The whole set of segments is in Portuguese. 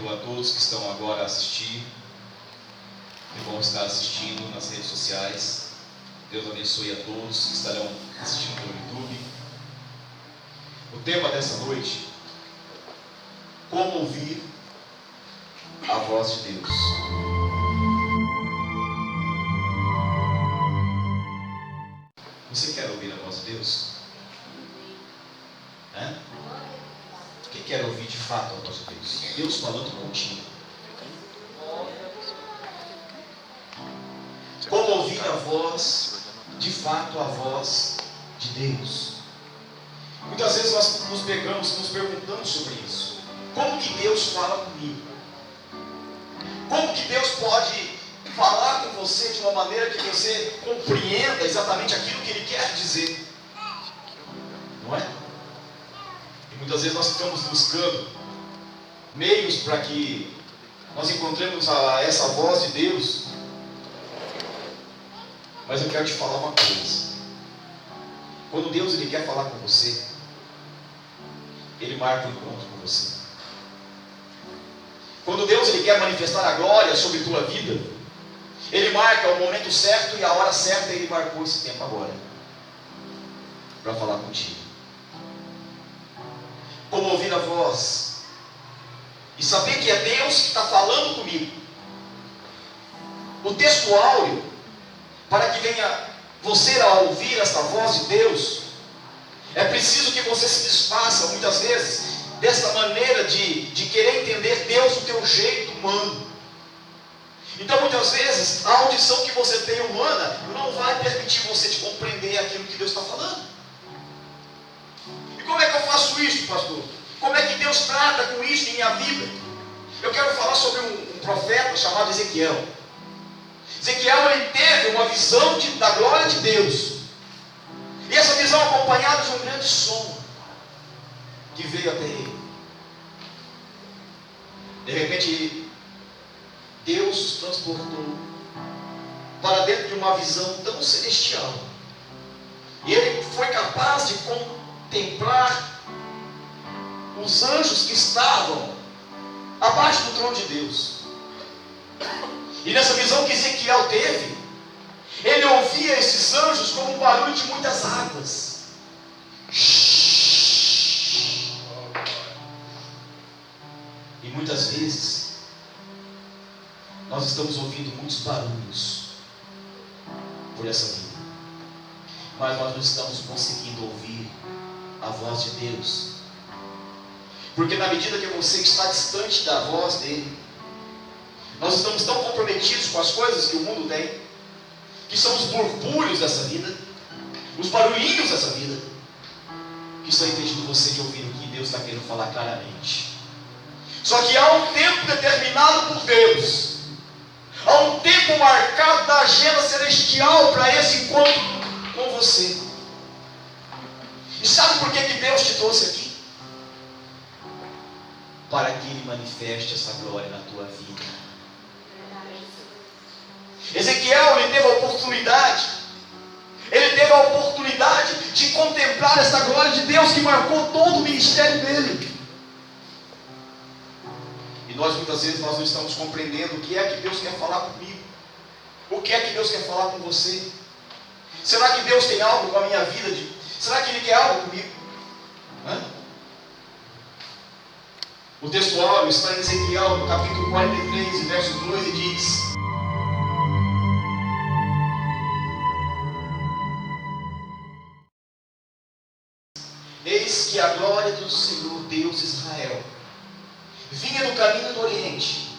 a todos que estão agora a assistir, que vão estar assistindo nas redes sociais. Deus abençoe a todos que estarão assistindo pelo YouTube. O tema dessa noite: como ouvir a voz de Deus. Você quer ouvir a voz de Deus? Quem quer ouvir de fato a voz de Deus? Deus falando contigo. Como ouvir a voz, de fato a voz de Deus? Muitas vezes nós nos perguntamos sobre isso. Como que Deus fala comigo? Como que Deus pode falar com você de uma maneira que você compreenda exatamente aquilo que Ele quer dizer? Não é? E muitas vezes nós ficamos buscando meios para que nós encontremos essa voz de Deus. Mas eu quero te falar uma coisa. Quando Deus Ele quer falar com você, Ele marca um encontro com você. Quando Deus Ele quer manifestar a glória sobre a tua vida, Ele marca o momento certo e a hora certa. Ele marcou esse tempo agora para falar contigo. Como ouvir a voz e saber que é Deus que está falando comigo. O texto áureo, para que venha você a ouvir esta voz de Deus, é preciso que você se desfaça muitas vezes dessa maneira de querer entender Deus do teu jeito humano. Então muitas vezes a audição que você tem humana não vai permitir você te compreender aquilo que Deus está falando. E como é que eu faço isso, pastor? Como é que Deus trata com isso em minha vida? Eu quero falar sobre um profeta chamado Ezequiel. Ezequiel, ele teve uma visão da glória de Deus. E essa visão acompanhada de um grande som que veio até ele. De repente, Deus os transportou para dentro de uma visão tão celestial. E ele foi capaz de contemplar os anjos que estavam abaixo do trono de Deus. E nessa visão que Ezequiel teve, ele ouvia esses anjos como um barulho de muitas águas. E muitas vezes nós estamos ouvindo muitos barulhos por essa vida, mas nós não estamos conseguindo ouvir a voz de Deus, porque na medida que você está distante da voz dele, nós estamos tão comprometidos com as coisas que o mundo tem, que são os borbulhos dessa vida, os barulhinhos dessa vida, que estão impedindo você de ouvir o que Deus está querendo falar claramente. Só que há um tempo determinado por Deus, há um tempo marcado da agenda celestial para esse encontro com você. E sabe por que Deus te trouxe aqui? Para que Ele manifeste essa glória na tua vida. Ezequiel, ele teve a oportunidade de contemplar essa glória de Deus que marcou todo o ministério dele. E nós muitas vezes não estamos compreendendo o que é que Deus quer falar comigo, o que é que Deus quer falar com você. Será que Deus tem algo com a minha vida? Será que Ele quer algo comigo? O texto áureo está em Ezequiel, no capítulo 43, verso 2, e diz: eis que a glória do Senhor Deus de Israel vinha do caminho do Oriente,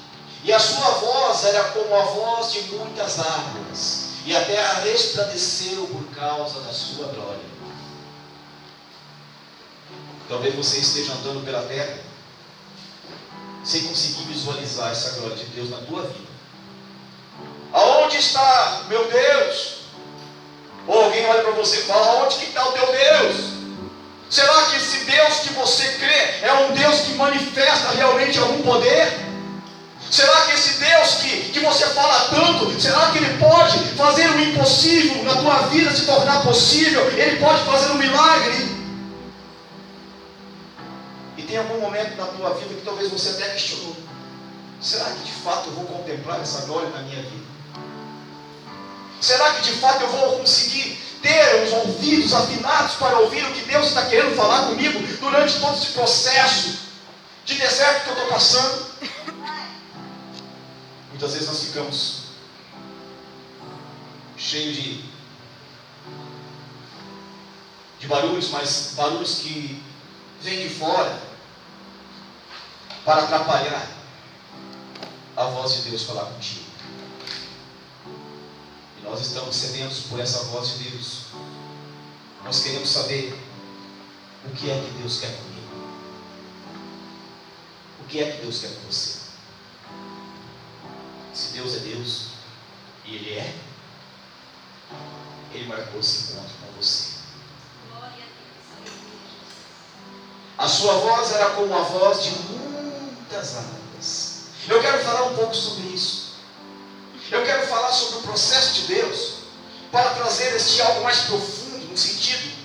e a sua voz era como a voz de muitas águas, e a terra resplandeceu por causa da sua glória. Talvez você esteja andando pela terra sem conseguir visualizar essa glória de Deus na tua vida. Aonde está meu Deus? Ou alguém olha para você e fala: aonde que está o teu Deus? Será que esse Deus que você crê é um Deus que manifesta realmente algum poder? Será que esse Deus que você fala tanto, será que Ele pode fazer o impossível na tua vida se tornar possível? Ele pode fazer um milagre? E tem algum momento na tua vida que talvez você até questionou: será que de fato eu vou contemplar essa glória na minha vida? Será que de fato eu vou conseguir ter os ouvidos afinados para ouvir o que Deus está querendo falar comigo durante todo esse processo de deserto que eu estou passando? Muitas vezes nós ficamos cheios de barulhos, mas barulhos que vêm de fora para atrapalhar a voz de Deus falar contigo. E nós estamos sedentos por essa voz de Deus. Nós queremos saber o que é que Deus quer comigo. O que é que Deus quer com você? Se Deus é Deus, e Ele é, Ele marcou esse encontro com você. A sua voz era como a voz de muitas águas. Eu quero falar um pouco sobre isso. Eu quero falar sobre o processo de Deus para trazer este algo mais profundo, no sentido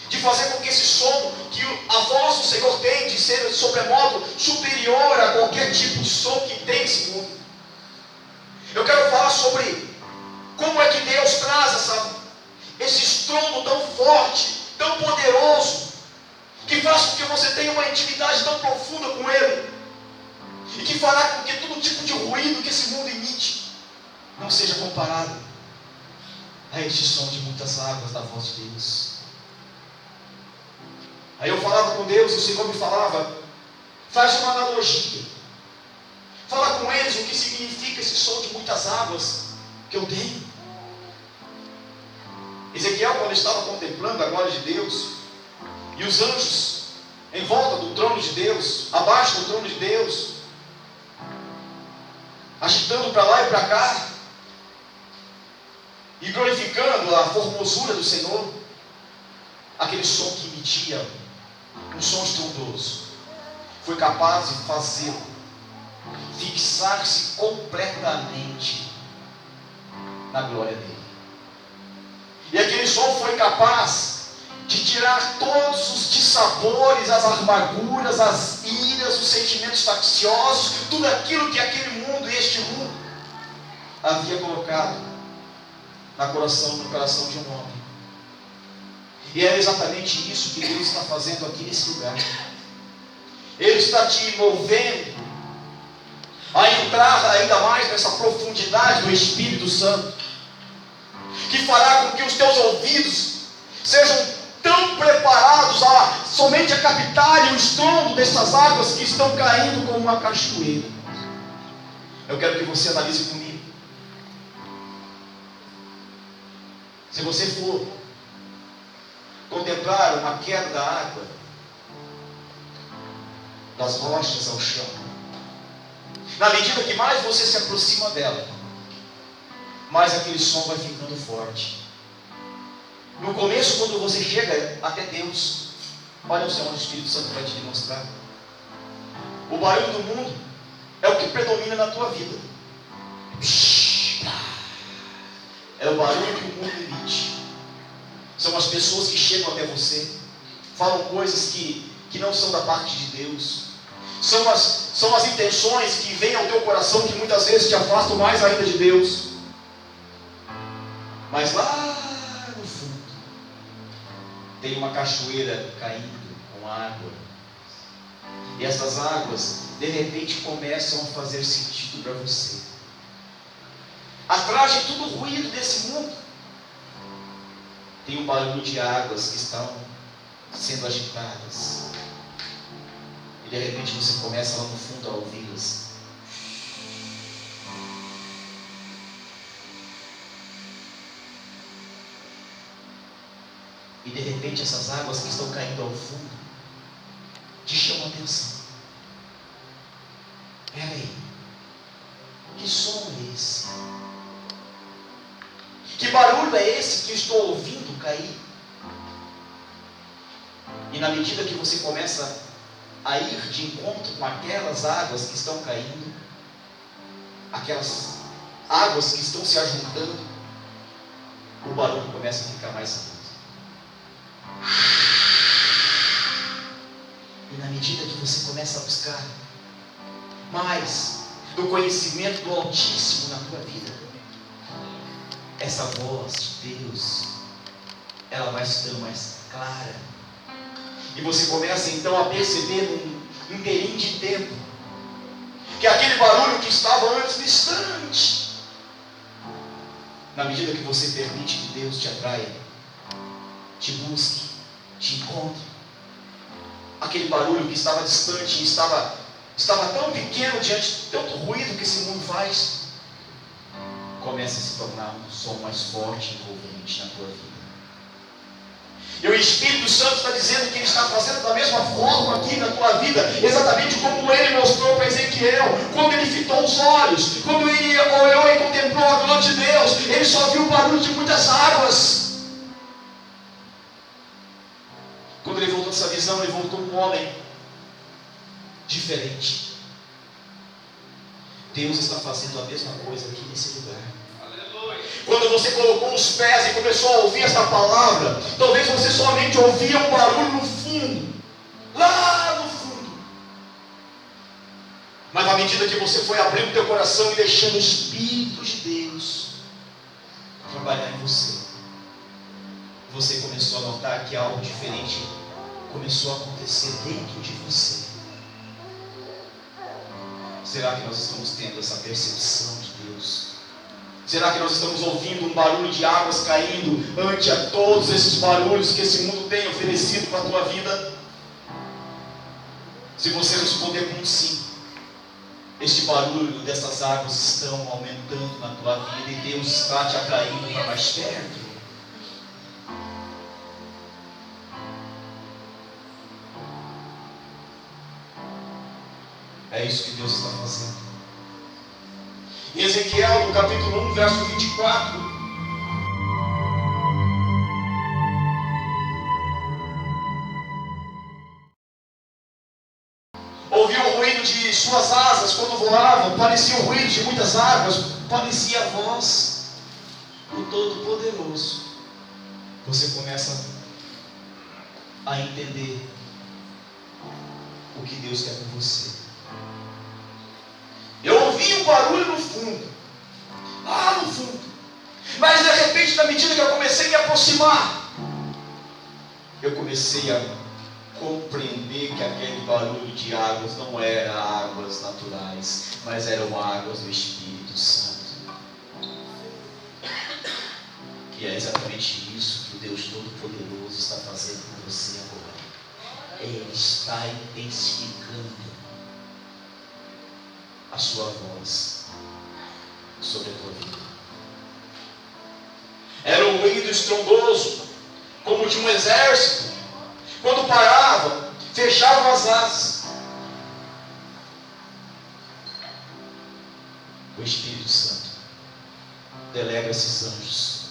de fazer com que esse som, que a voz do Senhor tem, de ser sobremodo superior a qualquer tipo de som que tem nesse mundo. Eu quero falar sobre como é que Deus traz esse estrondo tão forte, tão poderoso, que faz com que você tenha uma intimidade tão profunda com Ele, e que fará com que todo tipo de ruído que esse mundo emite não seja comparado a este som de muitas águas da voz de Deus. Aí eu falava com Deus e o Senhor me falava, faz uma analogia, fala com eles o que significa esse som de muitas águas que eu tenho. Ezequiel, quando estava contemplando a glória de Deus, e os anjos em volta do trono de Deus, abaixo do trono de Deus, agitando para lá e para cá, e glorificando a formosura do Senhor, aquele som que emitia um som estrondoso, foi capaz de fazê-lo fixar-se completamente na glória dele. E aquele som foi capaz de tirar todos os dissabores, as amarguras, as iras, os sentimentos facciosos, tudo aquilo que aquele mundo e este mundo havia colocado no coração de um homem. E é exatamente isso que Deus está fazendo aqui nesse lugar. Ele está te movendo a entrar ainda mais nessa profundidade do Espírito Santo, que fará com que os teus ouvidos sejam tão preparados somente a captarem o estrondo dessas águas que estão caindo como uma cachoeira. Eu quero que você analise comigo. Se você for contemplar uma queda da água das rochas ao chão, na medida que mais você se aproxima dela, mais aquele som vai ficando forte. No começo, quando você chega até Deus, olha o céu onde o Espírito Santo vai te demonstrar. O barulho do mundo é o que predomina na tua vida. É o barulho que o mundo emite. São as pessoas que chegam até você, falam coisas que não são da parte de Deus. São as intenções que vêm ao teu coração, que muitas vezes te afastam mais ainda de Deus. Mas lá no fundo tem uma cachoeira caindo com água, e essas águas de repente começam a fazer sentido para você. Atrás de todo o ruído desse mundo tem um barulho de águas que estão sendo agitadas, e de repente você começa lá no fundo a ouvi-las. E de repente essas águas que estão caindo ao fundo te chamam a atenção. Peraí, que som é esse? Que barulho é esse que eu estou ouvindo cair? E na medida que você começa a ir de encontro com aquelas águas que estão caindo, aquelas águas que estão se ajuntando, o barulho começa a ficar mais alto. E na medida que você começa a buscar mais do conhecimento do Altíssimo na tua vida, essa voz de Deus, ela vai se dando mais clara, e você começa então a perceber num inteirinho de tempo, que aquele barulho que estava antes distante, na medida que você permite que Deus te atraia, te busque, te encontre, aquele barulho que estava distante e estava tão pequeno diante de tanto ruído que esse mundo faz, começa a se tornar um som mais forte e envolvente na tua vida. E o Espírito Santo está dizendo que Ele está fazendo da mesma forma aqui na tua vida, exatamente como Ele mostrou para Ezequiel, quando ele fitou os olhos, quando ele olhou e contemplou a glória de Deus, ele só viu o barulho de muitas águas. Quando ele voltou dessa visão, ele voltou um homem diferente. Deus está fazendo a mesma coisa aqui nesse lugar. Quando você colocou os pés e começou a ouvir essa palavra, talvez você somente ouvia um barulho no fundo, lá no fundo. Mas à medida que você foi abrindo o teu coração e deixando o Espírito de Deus trabalhar em você, você começou a notar que algo diferente começou a acontecer dentro de você. Será que nós estamos tendo essa percepção de Deus? Será que nós estamos ouvindo um barulho de águas caindo ante a todos esses barulhos que esse mundo tem oferecido para a tua vida? Se você responder com um sim, este barulho dessas águas estão aumentando na tua vida e Deus está te atraindo para mais perto. É isso que Deus está fazendo. Em Ezequiel, no capítulo 1, verso 24, ouviu o ruído de suas asas quando voavam, parecia o ruído de muitas águas, parecia a voz do Todo-Poderoso. Você começa a entender o que Deus quer com você. Eu ouvi um barulho no fundo, lá no fundo, mas de repente, na medida que eu comecei a me aproximar, eu comecei a compreender que aquele barulho de águas não era águas naturais, mas eram águas do Espírito Santo. E é exatamente isso que o Deus Todo-Poderoso está fazendo com você agora. Ele está intensificando a sua voz sobre a tua vida. Era um ruído estrondoso, como de um exército. Quando paravam, fechavam as asas. O Espírito Santo delega esses anjos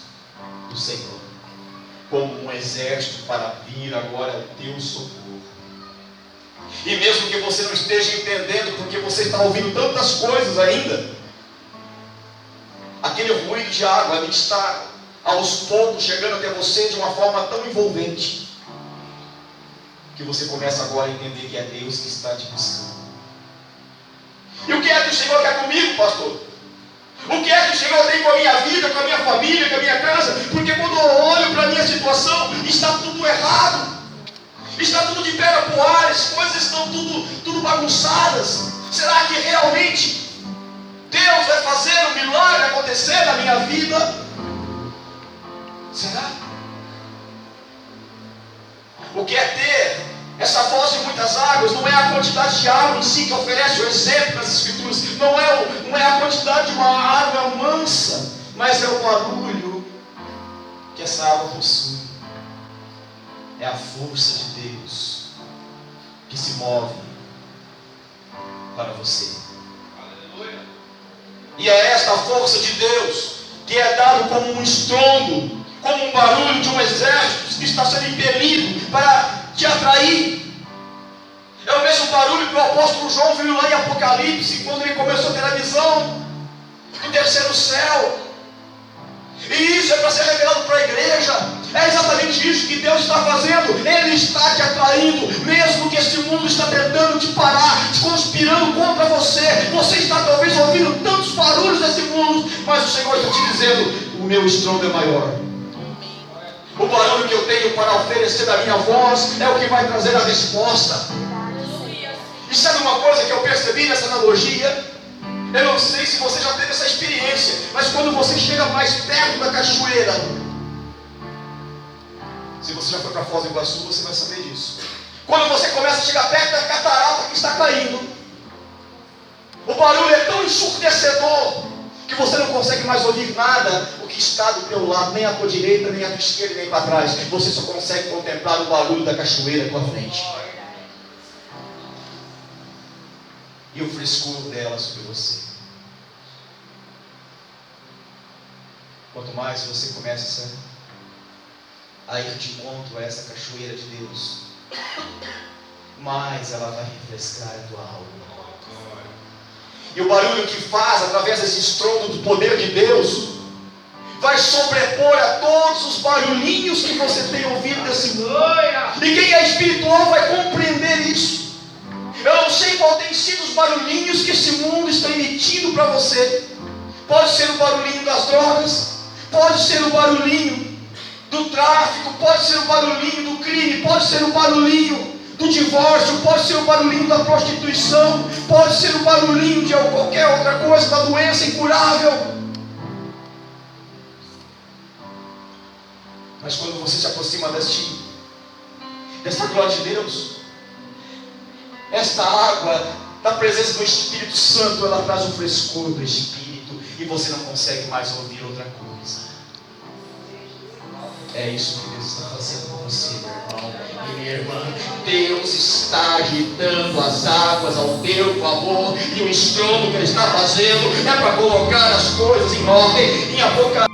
do Senhor como um exército para vir agora ao teu socorro. E mesmo que você não esteja entendendo, porque você está ouvindo tantas coisas ainda, aquele ruído de água ali está aos poucos chegando até você de uma forma tão envolvente, que você começa agora a entender que é Deus que está te buscando. E o que é que o Senhor quer comigo, pastor? O que é que o Senhor tem com a minha vida, com a minha família, com a minha casa? Porque quando eu olho para a minha situação, está tudo errado. Está tudo de pedra pro ar, as coisas estão tudo bagunçadas. Será que realmente Deus vai fazer um milagre acontecer na minha vida? Será? O que é ter essa voz de muitas águas? Não é a quantidade de água em si que oferece o exemplo nas Escrituras. Não é a quantidade de uma água mansa, mas é o barulho que essa água possui. É a força de Deus que se move para você. Aleluia. E é esta força de Deus que é dado como um estrondo, como um barulho de um exército que está sendo impelido para te atrair. É o mesmo barulho que o apóstolo João viu lá em Apocalipse, quando ele começou a ter a visão do terceiro céu. E isso é para ser revelado para a igreja. É exatamente isso que Deus está fazendo. Ele está te atraindo, mesmo que esse mundo está tentando te parar, te conspirando contra contra você. Você está talvez ouvindo tantos barulhos desse mundo, mas o Senhor está te dizendo: o meu estrondo é maior. O barulho que eu tenho para oferecer da minha voz é o que vai trazer a resposta. E sabe uma coisa que eu percebi nessa analogia? Eu não sei se você já teve essa experiência, mas quando você chega mais perto da cachoeira, se você já foi para Foz do Iguaçu, você vai saber disso. Quando você começa a chegar perto da catarata que está caindo, o barulho é tão ensurdecedor que você não consegue mais ouvir nada o que está do teu lado, nem à tua direita, nem à tua esquerda, nem para trás. Você só consegue contemplar o barulho da cachoeira à tua frente e o frescor dela sobre você. Quanto mais você começa a ir de encontro a essa cachoeira de Deus, mais ela vai refrescar a tua alma. E o barulho que faz através desse estrondo do poder de Deus vai sobrepor a todos os barulhinhos que você tem ouvido desse mundo. E quem é espiritual vai compreender isso. Eu não sei qual tem sido os barulhinhos que esse mundo está emitindo para você. Pode ser o barulhinho das drogas, pode ser o barulhinho do tráfico, pode ser o barulhinho do crime, pode ser o barulhinho do divórcio, pode ser o barulhinho da prostituição, pode ser o barulhinho de qualquer outra coisa, da doença incurável. Mas quando você se aproxima desta glória de Deus, esta água da presença do Espírito Santo, ela traz o frescor do Espírito e você não consegue mais ouvir outra coisa. É isso que Deus está fazendo com você, meu irmão e minha irmã. Deus está agitando as águas ao teu favor, e o estrondo que Ele está fazendo é para colocar as coisas em ordem. Em Apocalipse,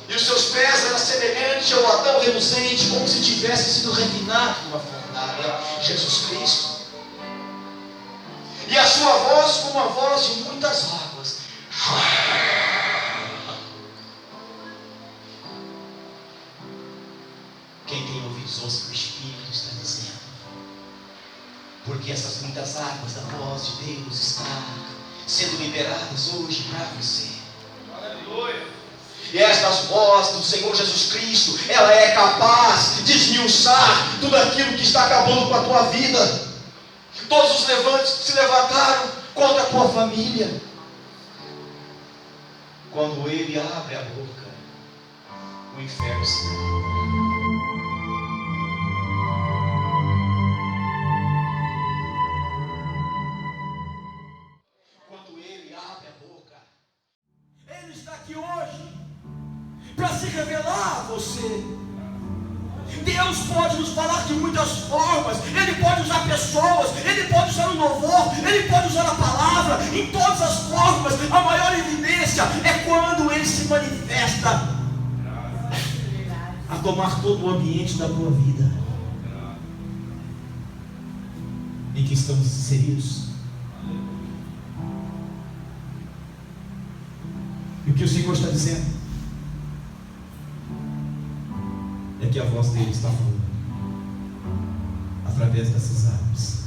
e os seus pés eram semelhantes ao latão reluzente, como se tivesse sido refinado numa fornalha. Jesus Cristo. E a sua voz como a voz de muitas águas. Quem tem ouvidos ouça o que o Espírito está dizendo, porque essas muitas águas da voz de Deus estão sendo liberadas hoje para você. Aleluia. E estas vozes do Senhor Jesus Cristo, ela é capaz de esmiuçar tudo aquilo que está acabando com a tua vida. Todos os levantes que se levantaram contra a tua família, quando Ele abre a boca, o inferno se abre. Quando Ele abre a boca, Ele está aqui hoje para se revelar a você. Deus pode nos falar de muitas formas. Ele pode usar pessoas, Ele pode usar o louvor, Ele pode usar a palavra. Em todas as formas, a maior evidência é quando Ele se manifesta a tomar todo o ambiente da tua vida em que estamos inseridos. E o que o Senhor está dizendo é que a voz dele está falando através dessas águas.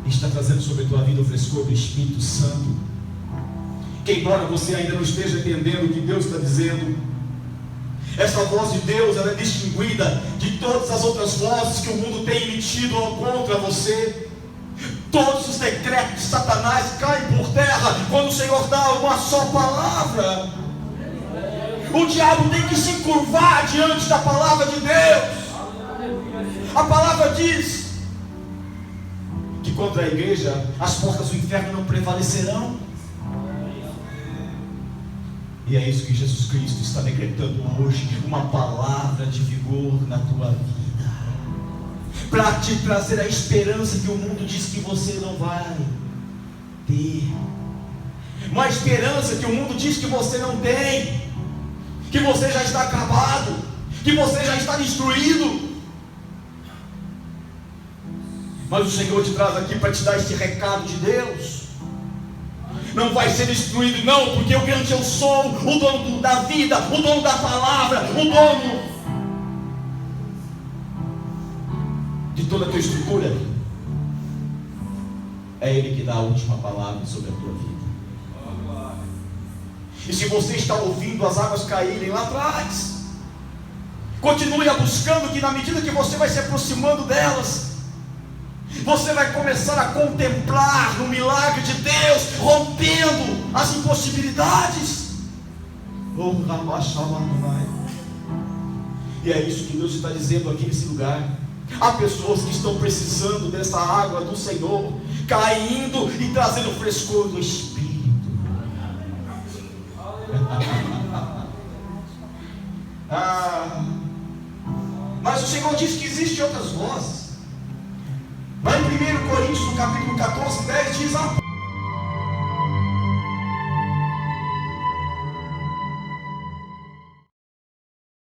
Está trazendo sobre a tua vida o frescor do Espírito Santo. Que embora você ainda não esteja entendendo o que Deus está dizendo, essa voz de Deus, ela é distinguida de todas as outras vozes que o mundo tem emitido contra você. Todos os decretos de Satanás caem por terra quando o Senhor dá uma só palavra. O diabo tem que se curvar diante da palavra de Deus. A palavra diz que contra a igreja as portas do inferno não prevalecerão. E é isso que Jesus Cristo está decretando hoje, uma palavra de vigor na tua vida, para te trazer a esperança que o mundo diz que você não vai ter, uma esperança que o mundo diz que você não tem, que você já está acabado, que você já está destruído. Mas o Senhor te traz aqui para te dar este recado de Deus, não vai ser destruído, não, porque eu grande eu sou, o dono da vida, o dono da palavra, o dono de toda a tua estrutura. É Ele que dá a última palavra sobre a tua vida. E se você está ouvindo as águas caírem lá atrás, continue a buscando, que na medida que você vai se aproximando delas, você vai começar a contemplar o milagre de Deus, rompendo as impossibilidades. E é isso que Deus está dizendo aqui nesse lugar. Há pessoas que estão precisando dessa água do Senhor, caindo e trazendo frescor do Espírito. Mas o Senhor diz que existem outras vozes. Lá em 1 Coríntios, no capítulo 14, 10, diz: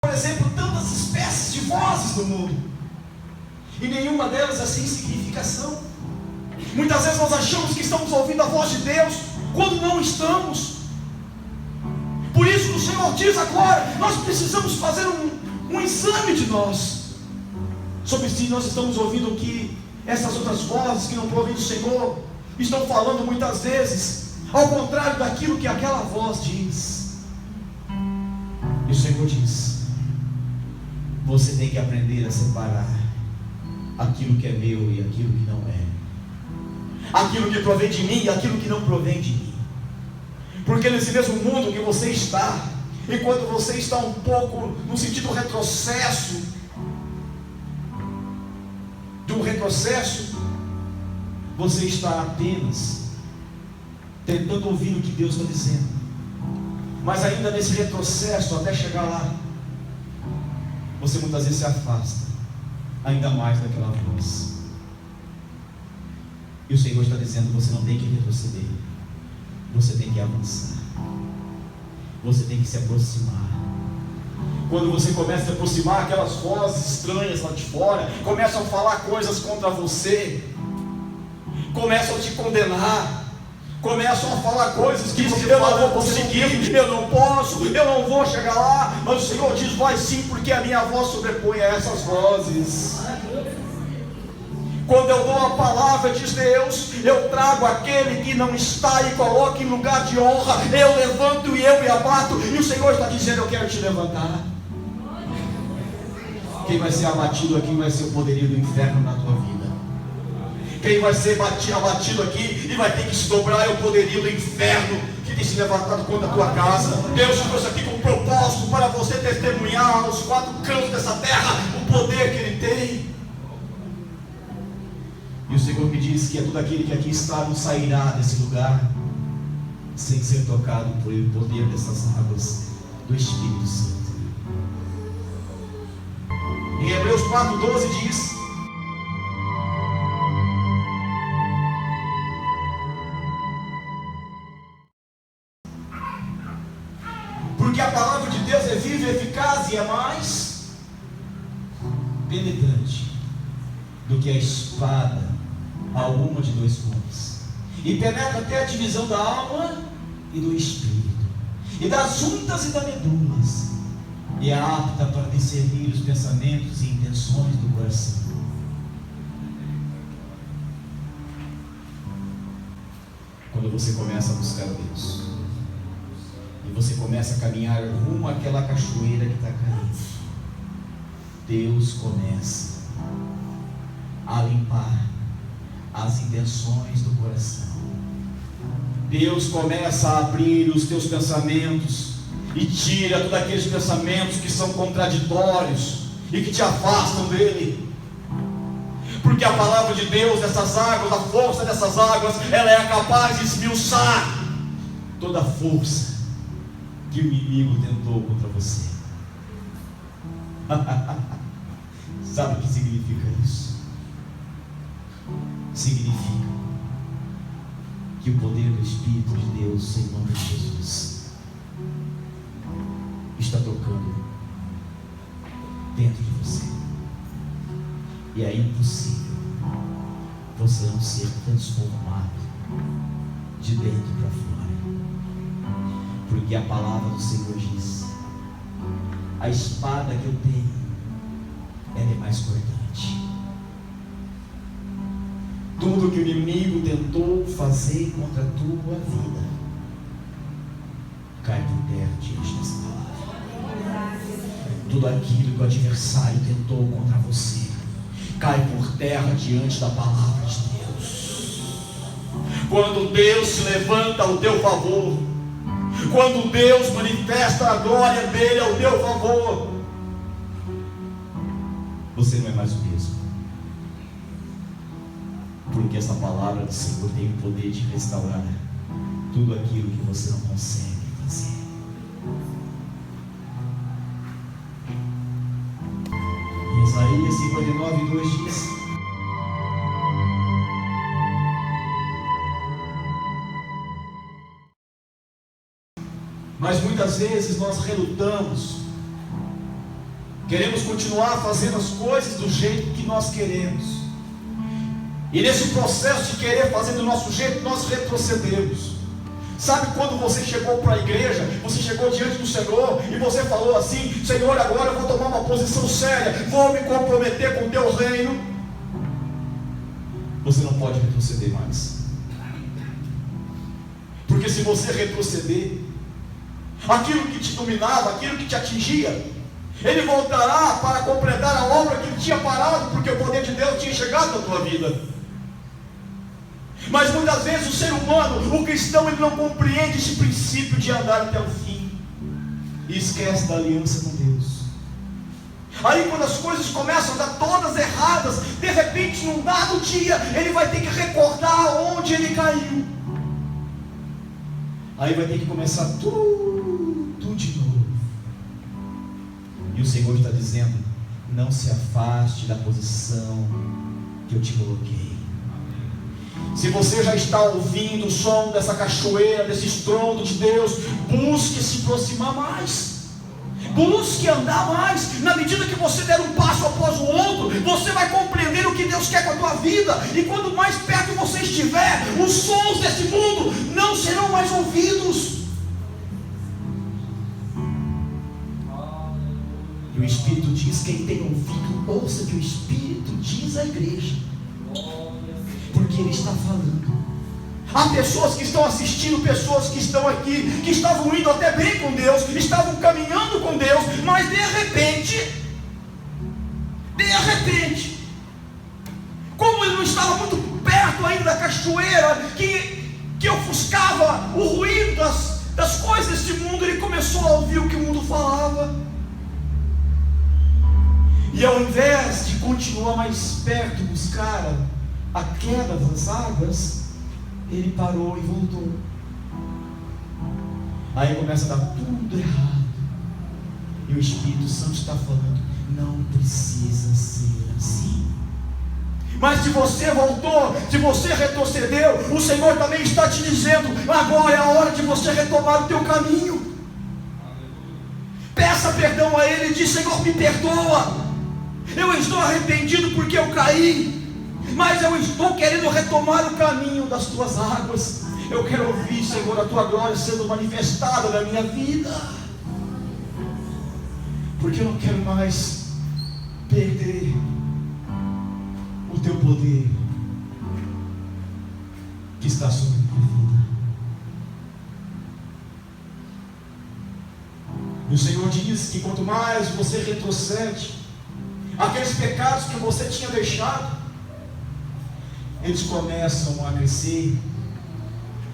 por exemplo, tantas espécies de vozes no mundo, e nenhuma delas é sem significação. Muitas vezes nós achamos que estamos ouvindo a voz de Deus, quando não estamos. Por isso o Senhor diz agora: nós precisamos fazer um exame de nós, sobre se nós estamos ouvindo o que essas outras vozes que não provêm do Senhor estão falando muitas vezes, ao contrário daquilo que aquela voz diz. E o Senhor diz: você tem que aprender a separar aquilo que é meu e aquilo que não é, aquilo que provém de mim e aquilo que não provém de mim. Porque nesse mesmo mundo que você está, enquanto você está um pouco no sentido retrocesso, você está apenas tentando ouvir o que Deus está dizendo, mas ainda nesse retrocesso até chegar lá, você muitas vezes se afasta ainda mais daquela voz. E o Senhor está dizendo: você não tem que retroceder, você tem que avançar, você tem que se aproximar. Quando você começa a se aproximar, aquelas vozes estranhas lá de fora começam a falar coisas contra você, começam a te condenar, começam a falar coisas que eu não vou conseguir, eu não posso, eu não vou chegar lá. Mas o Senhor diz: vai sim, porque a minha voz sobrepõe a essas vozes. Quando eu dou a palavra, diz Deus, eu trago aquele que não está e coloco em lugar de honra. Eu levanto e eu me abato. E o Senhor está dizendo: eu quero te levantar. Quem vai ser abatido aqui vai ser o poderio do inferno na tua vida. Quem vai ser abatido aqui e vai ter que se dobrar é o poderio do inferno que tem se levantado contra a tua casa. Deus te trouxe aqui com um propósito para você testemunhar aos quatro cantos dessa terra o poder que Ele tem. E o Senhor me diz que é todo aquele que aqui está não sairá desse lugar sem ser tocado por o poder dessas águas do Espírito Santo. Em Hebreus 4,12 diz: porque a palavra de Deus é viva, eficaz e é mais penetrante do que a espada alguma de dois gumes, e penetra até a divisão da alma e do espírito, e das juntas e das medulas, e é apta para discernir os pensamentos e intenções do coração. Quando você começa a buscar Deus, e você começa a caminhar rumo àquela cachoeira que está caindo, Deus começa a limpar as intenções do coração. Deus começa a abrir os teus pensamentos e tira todos aqueles pensamentos que são contraditórios e que te afastam dele. Porque a palavra de Deus, dessas águas, a força dessas águas, ela é capaz de esmiuçar toda a força que o inimigo tentou contra você. Sabe o que significa isso? Significa que o poder do Espírito de Deus, em nome de Jesus, está tocando dentro de você, e é impossível você não ser transformado de dentro para fora. Porque a palavra do Senhor diz: a espada que eu tenho, ela é mais cortante. Tudo que o inimigo tentou fazer contra a tua vida cai por terra diante dessa palavra. Tudo aquilo que o adversário tentou contra você cai por terra diante da palavra de Deus. Quando Deus se levanta ao teu favor, quando Deus manifesta a glória dele ao teu favor, você não é mais o mesmo. Porque essa palavra do Senhor tem o poder de restaurar tudo aquilo que você não consegue fazer. Em Isaías 59:2 diz: mas muitas vezes nós relutamos, queremos continuar fazendo as coisas do jeito que nós queremos, e nesse processo de querer fazer do nosso jeito, nós retrocedemos. Sabe quando você chegou para a igreja, você chegou diante do Senhor e você falou assim: Senhor, agora eu vou tomar uma posição séria, vou me comprometer com o teu reino. Você não pode retroceder mais, porque se você retroceder, aquilo que te dominava, aquilo que te atingia, ele voltará para completar a obra que ele tinha parado, porque o poder de Deus tinha chegado na tua vida. Mas muitas vezes o ser humano, o cristão, ele não compreende esse princípio de andar até o fim e esquece da aliança com Deus. Aí quando as coisas começam a dar todas erradas, de repente num dado dia ele vai ter que recordar onde ele caiu. Aí vai ter que começar tudo de novo. E o Senhor está dizendo: não se afaste da posição que eu te coloquei. Se você já está ouvindo o som dessa cachoeira, desse estrondo de Deus, busque se aproximar mais, busque andar mais. Na medida que você der um passo após o outro, você vai compreender o que Deus quer com a tua vida. E quando mais perto você estiver, os sons desse mundo não serão mais ouvidos. E o Espírito diz: quem tem ouvido, ouça o que o Espírito diz à igreja, porque Ele está falando. Há pessoas que estão assistindo, pessoas que estão aqui, que estavam indo até bem com Deus, estavam caminhando com Deus, mas de repente, como ele não estava muito perto ainda da cachoeira, que ofuscava o ruído das coisas deste mundo, ele começou a ouvir o que o mundo falava. E ao invés de continuar mais perto, buscar a queda das águas, ele parou e voltou. Aí começa a dar tudo errado. E o Espírito Santo está falando: não precisa ser assim. Mas se você voltou, se você retrocedeu, o Senhor também está te dizendo: agora é a hora de você retomar o teu caminho. Peça perdão a Ele e diz: Senhor, me perdoa. Eu estou arrependido porque eu caí, mas eu estou querendo retomar o caminho das tuas águas. Eu quero ouvir, Senhor, a tua glória sendo manifestada na minha vida, porque eu não quero mais perder o teu poder que está sobre a minha vida. E o Senhor diz que quanto mais você retrocede, aqueles pecados que você tinha deixado, eles começam a crescer,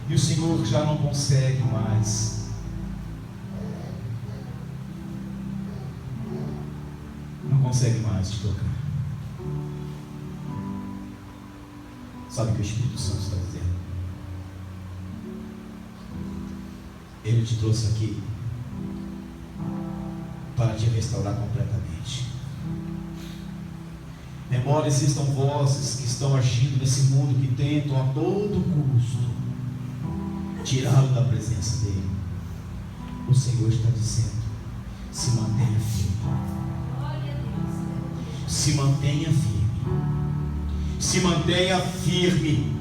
e o Senhor já não consegue mais. Não consegue mais te tocar. Sabe o que o Espírito Santo está dizendo? Ele te trouxe aqui para te restaurar completamente. Embora existam vozes que estão agindo nesse mundo, que tentam a todo custo tirá-lo da presença dele, o Senhor está dizendo: se mantenha firme. Se mantenha firme. Se mantenha firme.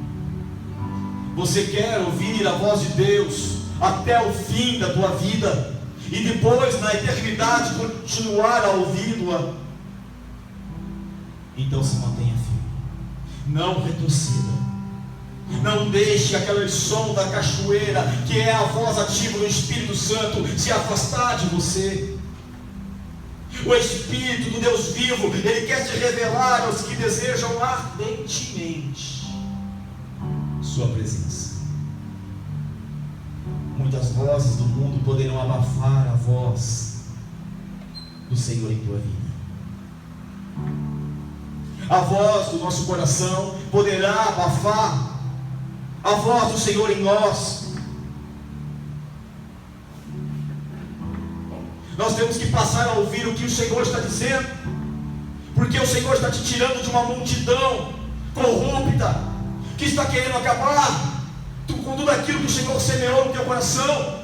Você quer ouvir a voz de Deus até o fim da tua vida e depois na eternidade continuar ouvindo-a? Então se mantenha firme, não retroceda, não deixe aquele som da cachoeira, que é a voz ativa do Espírito Santo, se afastar de você. O Espírito do Deus vivo, Ele quer te revelar aos que desejam ardentemente sua presença. Muitas vozes do mundo poderão abafar a voz do Senhor em tua vida. A voz do nosso coração poderá abafar a voz do Senhor em nós. Nós temos que passar a ouvir o que o Senhor está dizendo, porque o Senhor está te tirando de uma multidão corrupta, que está querendo acabar com tudo aquilo que o Senhor semeou no teu coração.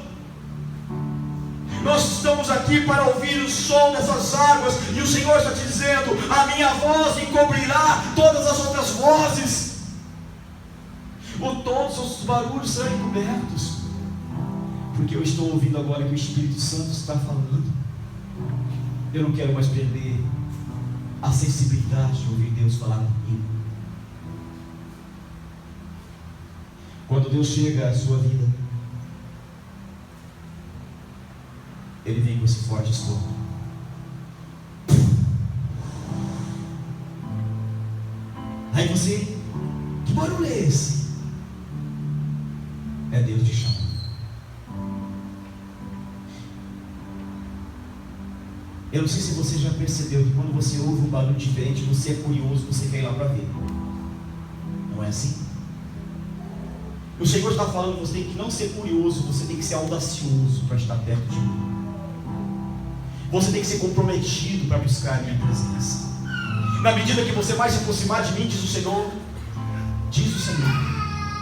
Nós estamos aqui para ouvir o som dessas águas, e o Senhor está te dizendo: a minha voz encobrirá todas as outras vozes. Todos os barulhos serão encobertos, porque eu estou ouvindo agora que o Espírito Santo está falando. Eu não quero mais perder a sensibilidade de ouvir Deus falar comigo. Quando Deus chega à sua vida, Ele vem com esse forte estômago. Aí você: que barulho é esse? É Deus te chamando. Eu não sei se você já percebeu que quando você ouve um barulho diferente, você é curioso, você quer ir lá para ver. Não é assim? O Senhor está falando: você tem que não ser curioso, você tem que ser audacioso para estar perto de mim. Você tem que ser comprometido para buscar a minha presença. Na medida que você mais se aproximar de mim, diz o Senhor,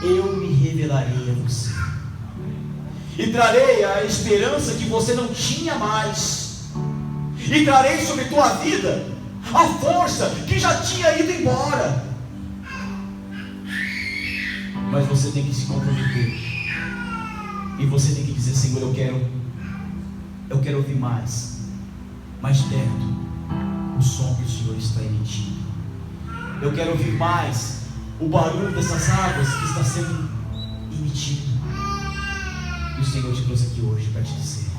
eu me revelarei a você, e trarei a esperança que você não tinha mais, e trarei sobre tua vida a força que já tinha ido embora. Mas você tem que se comprometer, e você tem que dizer: Senhor, eu quero ouvir mais perto o som que o Senhor está emitindo. Eu quero ouvir mais o barulho dessas águas que está sendo emitido. E o Senhor te trouxe aqui hoje para te dizer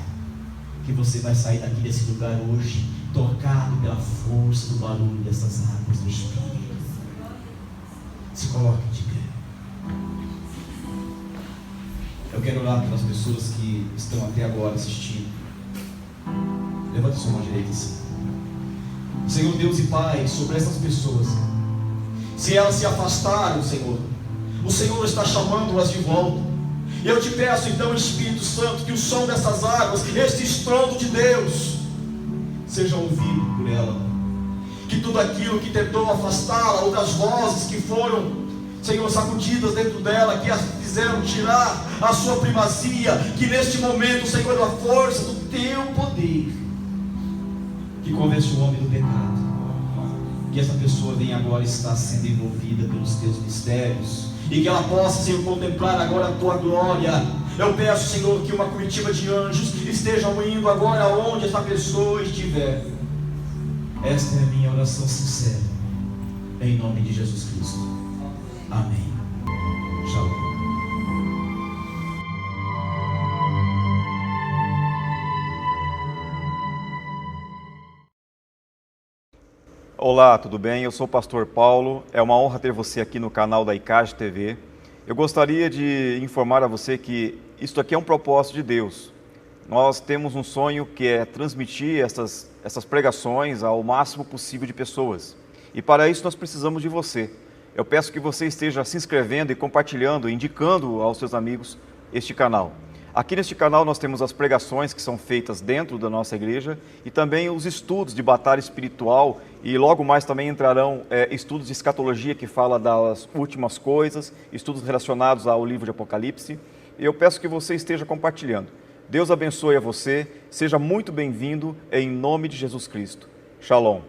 que você vai sair daqui desse lugar hoje tocado pela força do barulho dessas águas do Espírito. Se coloque de pé. Eu quero orar pelas pessoas que estão até agora assistindo. Levante sua mão direita assim. Senhor Deus e Pai, sobre essas pessoas, se elas se afastaram, Senhor, o Senhor está chamando-as de volta. E eu te peço então, Espírito Santo, que o som dessas águas, este estrondo de Deus, seja ouvido por ela. Que tudo aquilo que tentou afastá-la, ou das vozes que foram, Senhor, sacudidas dentro dela, que a fizeram tirar a sua primazia, que neste momento, Senhor, a força do teu poder, que convence o homem do pecado, que essa pessoa venha agora estar sendo envolvida pelos teus mistérios, e que ela possa, Senhor, contemplar agora a tua glória. Eu peço, Senhor, que uma comitiva de anjos estejam indo agora onde essa pessoa estiver. Esta é a minha oração sincera, em nome de Jesus Cristo. Amém. Shalom. Olá, tudo bem? Eu sou o pastor Paulo. É uma honra ter você aqui no canal da ICAGE TV. Eu gostaria de informar a você que isto aqui é um propósito de Deus. Nós temos um sonho que é transmitir essas pregações ao máximo possível de pessoas. E para isso nós precisamos de você. Eu peço que você esteja se inscrevendo e compartilhando, indicando aos seus amigos este canal. Aqui neste canal nós temos as pregações que são feitas dentro da nossa igreja e também os estudos de batalha espiritual, e logo mais também entrarão estudos de escatologia que fala das últimas coisas, estudos relacionados ao livro de Apocalipse. E eu peço que você esteja compartilhando. Deus abençoe a você, seja muito bem-vindo em nome de Jesus Cristo. Shalom.